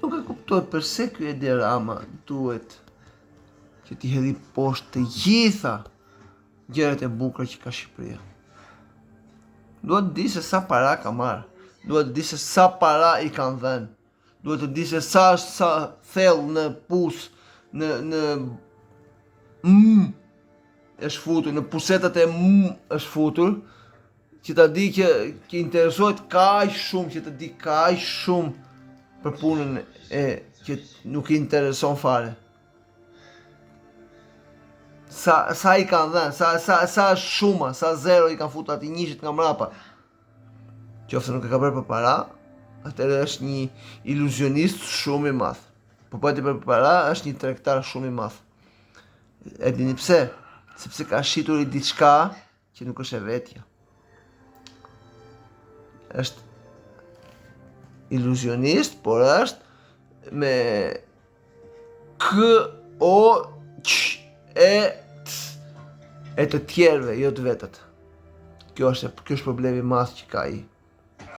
Nuk e kuptoj përse ky Edi Rama duhet që t'i hedhi poshtë të gjitha gjërat e bukura që ka Shqipëria. Duhet të di se sa para ka marrë, duhet të di se sa para i kanë dhënë, duhet të di se sa thellë në pus, në është futur, në pusetat e është futur, që ta di që interesohet kaq shumë, që të di kaq shumë për punën e që nuk i intereson fare. Sa i kanë dhënë, sa shuma, sa zero i kanë futur ati njishit nga mrapa. Qofse nuk e ka bërë për para, atëherë është një iluzionist shumë i madh. Po bëti për para, është një tregtar shumë i madh. E dini pse? Sepse ka shitur i diçka që nuk është e vetja. Është iluzionist, por është me e të tjerëve, jo të vetët. Kjo është problemi i madh që ka ai.